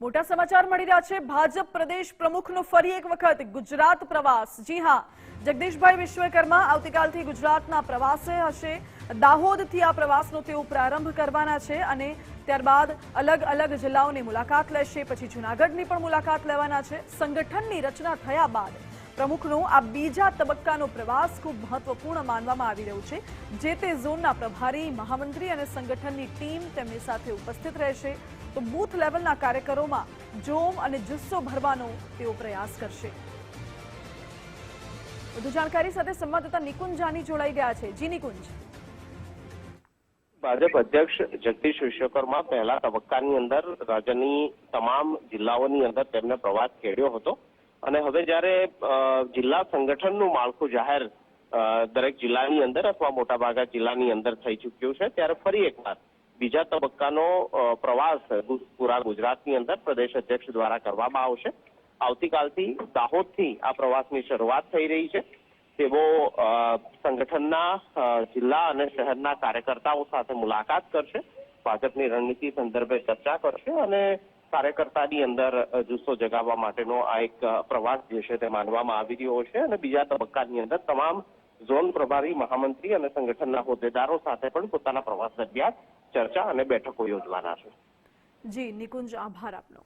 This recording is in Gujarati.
મોટા સમાચાર મળી રહ્યા છે। ભાજપ પ્રદેશ પ્રમુખનો ફરી એક વખત ગુજરાત પ્રવાસ। જી હા, જગદીશભાઈ વિશ્વકર્મા આવતીકાલથી ગુજરાતના પ્રવાસે હશે। દાહોદથી આ પ્રવાસનો તેઓ પ્રારંભ કરવાના છે અને ત્યારબાદ અલગ અલગ જિલ્લાઓની મુલાકાત લેશે। પછી જૂનાગઢની પણ મુલાકાત લેવાના છે। સંગઠનની રચના થયા બાદ પ્રમુખનો આ બીજા તબક્કાનો પ્રવાસ ખૂબ મહત્વપૂર્ણ માનવામાં આવી રહ્યો છે। જે તે ઝોનના પ્રભારી, મહામંત્રી અને સંગઠનની ટીમ તેમની સાથે ઉપસ્થિત રહેશે। તો બૂથ લેવલના કાર્યકરોમાં જોમ અને જુસ્સો ભરવાનો તેઓ પ્રયાસ કરશે। વધુ જાણકારી સાથે સંવાદદાતા નિકુંજ જાની જોડાઈ ગયા છે। જી નિકુંજ। ભાજપ અધ્યક્ષ જગદીશ વિશ્વકર્મા પહેલા તબક્કાની અંદર રાજ્યની તમામ જિલ્લાઓની અંદર તેમને પ્રવાસ ખેડ્યો હતો અને હવે જ્યારે જિલ્લા સંગઠનનું માળખું જાહેર દરેક જિલ્લાની અંદર અથવા મોટાભાગના જિલ્લાની અંદર થઈ ચૂક્યું છે, ત્યારે ફરી એકવાર બીજા તબક્કાનો પ્રવાસ પૂરા ગુજરાતની અંદર પ્રદેશ અધ્યક્ષ દ્વારા કરવામાં આવશે। આવતીકાલથી દાહોદથી આ પ્રવાસની શરૂઆત થઈ રહી છે। તેઓ સંગઠનના જિલ્લા અને શહેરના કાર્યકર્તાઓ સાથે મુલાકાત કરશે, ભાજપની રણનીતિ સંદર્ભે ચર્ચા કરશે અને કાર્યકર્તાની અંદર જુસ્સો જગાવવા માટેનો આ એક પ્રવાસ જે છે તે માનવામાં આવી રહ્યો છે અને બીજા તબક્કાની અંદર તમામ ઝોન પ્રભારી, મહામંત્રી અને સંગઠનના હોદ્દેદારો સાથે પણ પોતાના પ્રવાસ દરમિયાન ચર્ચા અને બેઠકો યોજવાના છે। જી નિકુંજ, આભાર આપનો।